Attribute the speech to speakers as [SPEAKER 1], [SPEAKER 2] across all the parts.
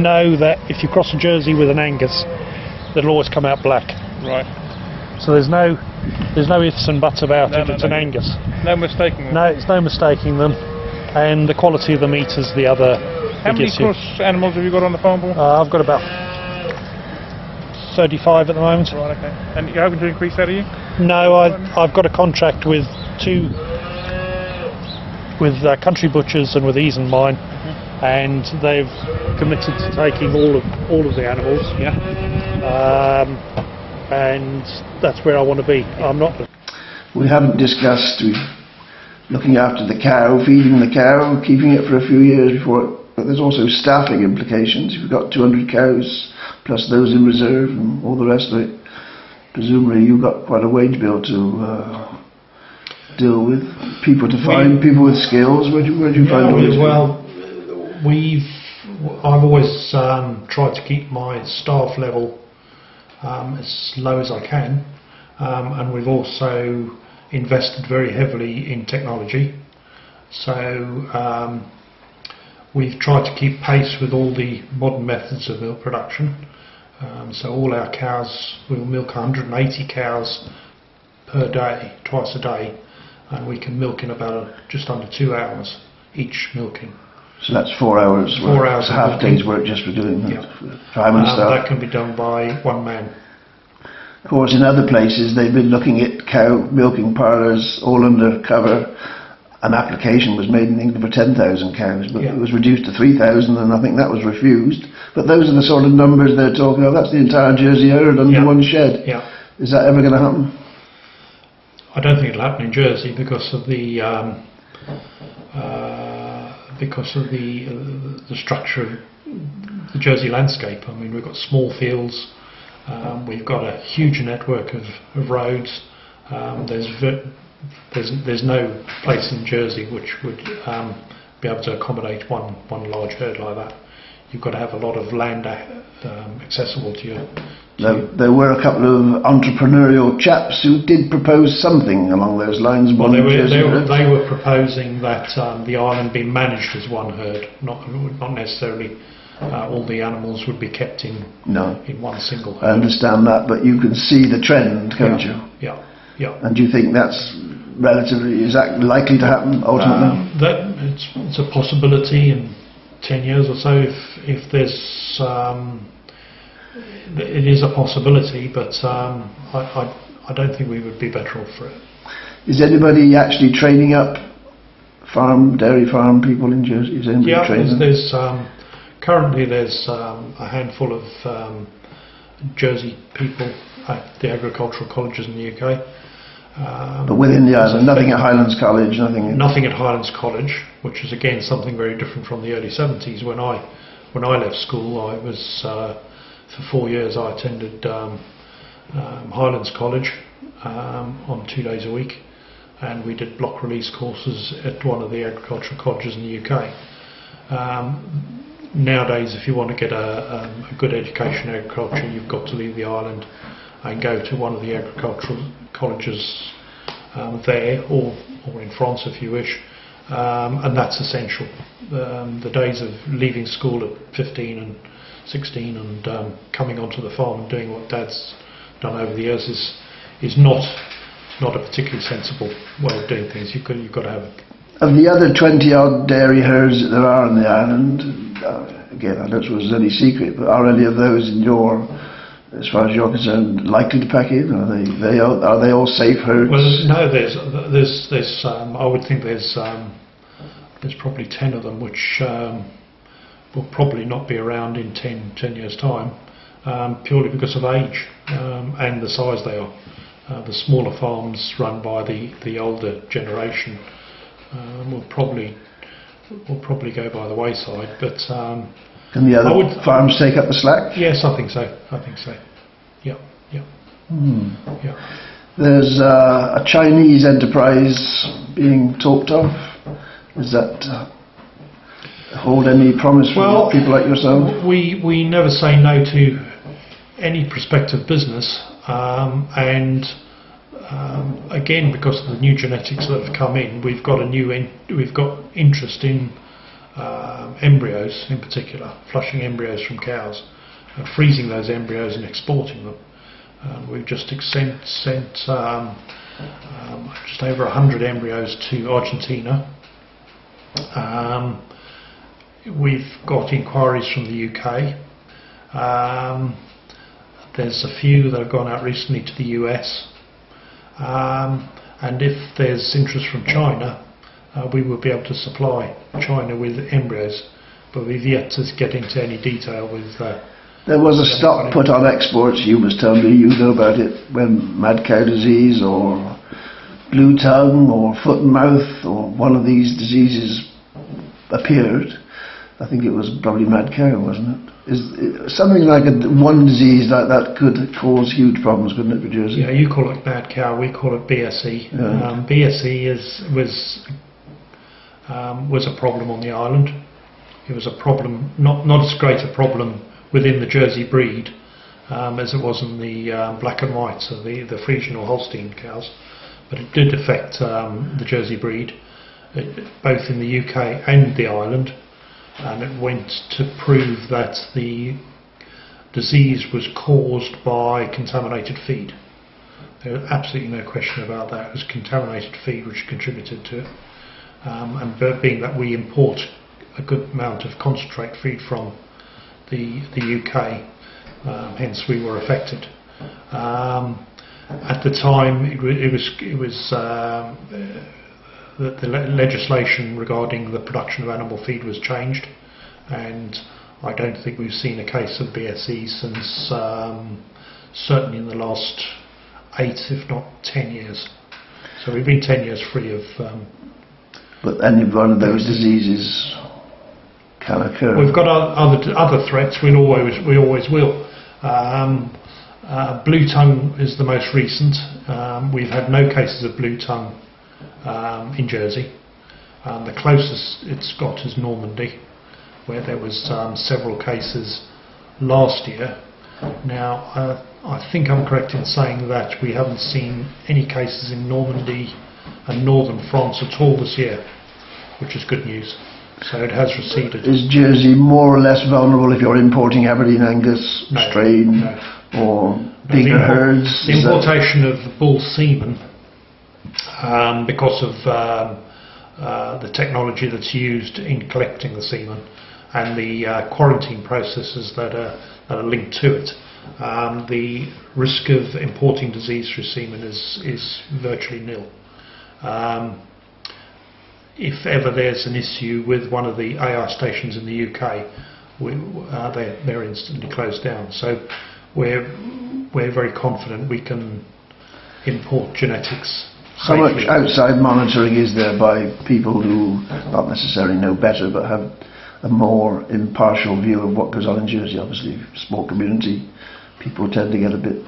[SPEAKER 1] know that if you cross a Jersey with an Angus, they'll always come out black.
[SPEAKER 2] Right.
[SPEAKER 1] So there's no ifs and buts about it. It's an Angus.
[SPEAKER 2] No mistaking them.
[SPEAKER 1] No, it's no mistaking them, and the quality of the meat is the other.
[SPEAKER 2] How many cross animals have you got on the farm, Paul?
[SPEAKER 1] I've got about 35 at the moment.
[SPEAKER 2] Right, okay. And you're hoping to increase that, are you?
[SPEAKER 1] No, I've got a contract with Country Butchers and with Houze and mine, and they've committed to taking all of the animals.
[SPEAKER 2] Yeah.
[SPEAKER 1] And that's where I want to be. I'm not.
[SPEAKER 3] We haven't discussed looking after the cow, feeding the cow, keeping it for a few years before. But there's also staffing implications. If you've got 200 cows plus those in reserve and all the rest of it, presumably you've got quite a wage bill to deal with. People to find, people with skills. Where do you find all these?
[SPEAKER 1] Well, I've always tried to keep my staff level as low as I can, and we've also invested very heavily in technology. So we've tried to keep pace with all the modern methods of milk production. So all our cows, we'll milk 180 cows per day, twice a day, and we can milk in about just under 2 hours each milking.
[SPEAKER 3] So that's 4 hours.
[SPEAKER 1] 4 hours.
[SPEAKER 3] Half day's work just for doing that.
[SPEAKER 1] Yeah.
[SPEAKER 3] Time and stuff.
[SPEAKER 1] That can be done by one man.
[SPEAKER 3] Of course, in other places they've been looking at cow milking parlours all under cover. An application was made in England for 10,000 cows, but it was reduced to 3,000, and I think that was refused. But those are the sort of numbers they're talking of. That's the entire Jersey herd under one shed.
[SPEAKER 1] Yeah.
[SPEAKER 3] Is that ever going to happen?
[SPEAKER 1] I don't think it'll happen in Jersey because of the structure of the Jersey landscape. I mean, we've got small fields, we've got a huge network of roads. There's no place in Jersey which would be able to accommodate one large herd like that. You've got to have a lot of land accessible to you.
[SPEAKER 3] There were a couple of entrepreneurial chaps who did propose something along those lines.
[SPEAKER 1] Well, they were proposing that the island be managed as one herd, not necessarily all the animals would be kept in one single herd.
[SPEAKER 3] I understand that, but you can see the trend, can't you?
[SPEAKER 1] Yeah. Yeah.
[SPEAKER 3] And do you think that's is that likely to happen ultimately?
[SPEAKER 1] It's a possibility in 10 years or so. If there's, it is a possibility, but I don't think we would be better off for it.
[SPEAKER 3] Is anybody actually training up dairy farm people in Jersey? Is anybody training?
[SPEAKER 1] There's currently there's a handful of Jersey people at the agricultural colleges in the UK.
[SPEAKER 3] But within the island, nothing at Highlands College,
[SPEAKER 1] nothing at Highlands College, which is again something very different from the early 70s. When I left school, I was for 4 years I attended Highlands College on 2 days a week, and we did block release courses at one of the agricultural colleges in the UK. Nowadays, if you want to get a good education in agriculture, you've got to leave the island and go to one of the agricultural colleges there, or in France if you wish, and that's essential. The days of leaving school at 15 and 16 and coming onto the farm and doing what Dad's done over the years is not a particularly sensible way of doing things. You've got to have it.
[SPEAKER 3] Of the other 20-odd dairy herds that there are on the island, again, I don't suppose there's any secret, but are any of those as far as you're concerned, likely to pack in? Are they all safe herds?
[SPEAKER 1] Well, no. There's I would think there's probably 10 of them which will probably not be around in 10 years' time, purely because of age and the size they are. The smaller farms run by the older generation will probably go by the wayside, but.
[SPEAKER 3] Can the other farms take up the slack?
[SPEAKER 1] Yes, I think so. Yeah. Yeah.
[SPEAKER 3] There's a Chinese enterprise being talked of. Does that hold any promise for people like yourself?
[SPEAKER 1] We never say no to any prospective business, and again, because of the new genetics that have come in, we've got interest in embryos in particular, flushing embryos from cows, freezing those embryos and exporting them. We've just sent just over 100 embryos to Argentina. We've got inquiries from the UK. There's a few that have gone out recently to the US. And if there's interest from China, we will be able to supply China with embryos, but we've yet to get into any detail with
[SPEAKER 3] there was a stop put on exports, you must tell me, you know about it, when mad cow disease or blue tongue or foot and mouth or one of these diseases appeared. I think it was probably mad cow, wasn't it? Something like one disease like that could cause huge problems, couldn't it, for Jersey?
[SPEAKER 1] Yeah, you call it mad cow, we call it BSE.
[SPEAKER 3] Yeah.
[SPEAKER 1] BSE was a problem on the island. It was a problem, not as great a problem within the Jersey breed as it was in the black and whites, so the Friesian or Holstein cows, but it did affect the Jersey breed, both in the UK and the island, and it went to prove that the disease was caused by contaminated feed. There was absolutely no question about that. It was contaminated feed which contributed to it, and being that we import a good amount of concentrate feed from the UK, hence we were affected. At the time, the legislation regarding the production of animal feed was changed, and I don't think we've seen a case of BSE since certainly in the last 8, if not 10 years. So we've been 10 years free of.
[SPEAKER 3] But any one of those diseases can occur.
[SPEAKER 1] We've got other threats. We always will. Blue tongue is the most recent. We've had no cases of blue tongue in Jersey. The closest it's got is Normandy, where there was several cases last year. Now, I think I'm correct in saying that we haven't seen any cases in Normandy and northern France at all this year, which is good news. So it has receded.
[SPEAKER 3] Is Jersey more or less vulnerable if you're importing Aberdeen Angus strain or bigger herds?
[SPEAKER 1] The importation of bull semen, because of the technology that's used in collecting the semen and the quarantine processes that are linked to it, the risk of importing disease through semen is virtually nil. If ever there's an issue with one of the AI stations in the UK, they're instantly closed down. So we're very confident we can import genetics safely.
[SPEAKER 3] How much outside monitoring is there by people who not necessarily know better but have a more impartial view of what goes on in Jersey? Obviously, small community, people tend to get a bit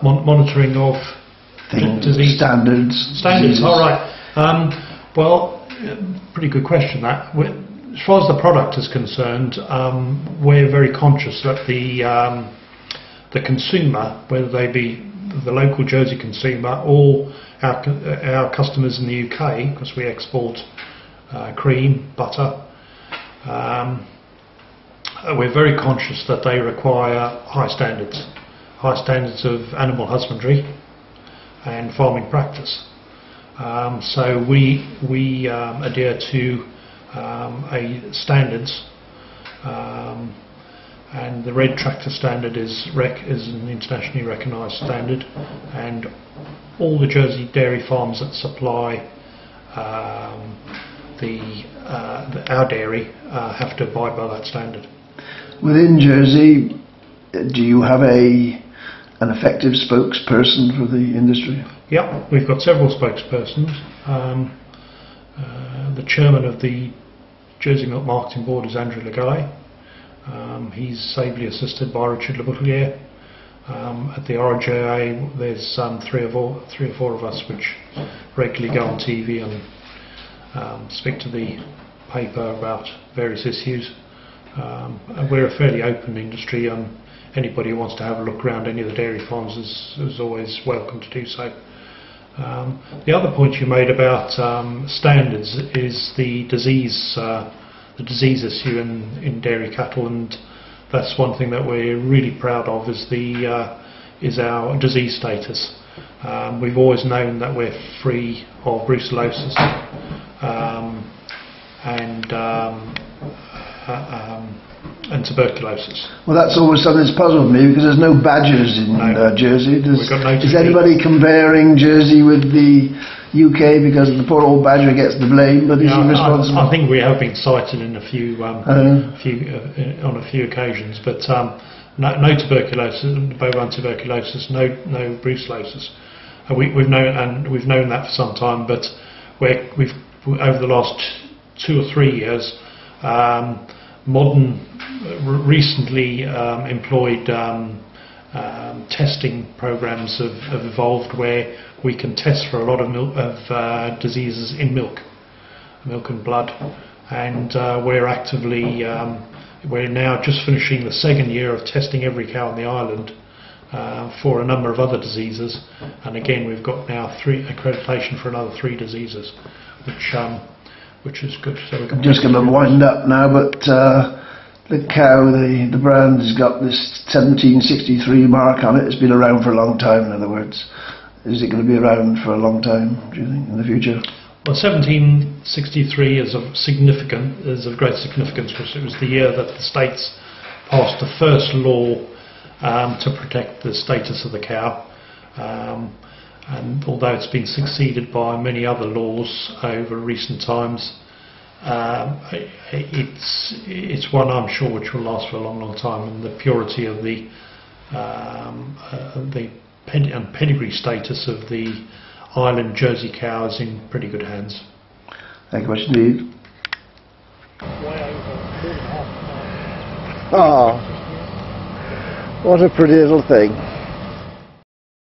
[SPEAKER 1] monitoring of
[SPEAKER 3] things,
[SPEAKER 1] disease
[SPEAKER 3] standards.
[SPEAKER 1] All right. Well, pretty good question. That, as far as the product is concerned, we're very conscious that the consumer, whether they be the local Jersey consumer or our customers in the UK, because we export cream, butter, we're very conscious that they require high standards of animal husbandry and farming practice. So we adhere to standards, and the red tractor standard is an internationally recognised standard, and all the Jersey dairy farms that supply our dairy have to abide by that standard.
[SPEAKER 3] Within Jersey, do you have an effective spokesperson for the industry?
[SPEAKER 1] Yep, we've got several spokespersons. The chairman of the Jersey Milk Marketing Board is Andrew Legai. He's ably assisted by Richard Leboutillier. At the RJA, there's three or four of us which regularly go on TV and speak to the paper about various issues. And we're a fairly open industry. Anybody who wants to have a look around any of the dairy farms is always welcome to do so. The other point you made about standards is the disease the disease issue in dairy cattle, and that's one thing that we're really proud of is our disease status. We've always known that we're free of brucellosis and tuberculosis.
[SPEAKER 3] Well, that's always something that's puzzled me, because there's no badgers in Jersey. Is anybody comparing Jersey with the UK, because the poor old badger gets the blame, but is he responsible?
[SPEAKER 1] I think we have been cited in a few on a few occasions, but no tuberculosis, bovine tuberculosis, no brucellosis. We've known that for some time, but we've over the last 2 or 3 years, modern, recently employed testing programs have evolved where we can test for a lot of diseases in milk and blood, and we're now just finishing the 2nd year of testing every cow on the island for a number of other diseases, and again we've got now accreditation for another 3 diseases, which is good. So we're
[SPEAKER 3] just going to wind up now, but the cow, the brand has got this 1763 mark on it. It's been around for a long time, in other words. Is it going to be around for a long time, do you think, in the future?
[SPEAKER 1] Well, 1763 is of great significance, because it was the year that the states passed the first law to protect the status of the cow. And although it's been succeeded by many other laws over recent times, it's one, I'm sure, which will last for a long, long time, and the purity of the pedigree status of the island Jersey cow is in pretty good hands.
[SPEAKER 3] Thank you much indeed. Oh, what a pretty little thing.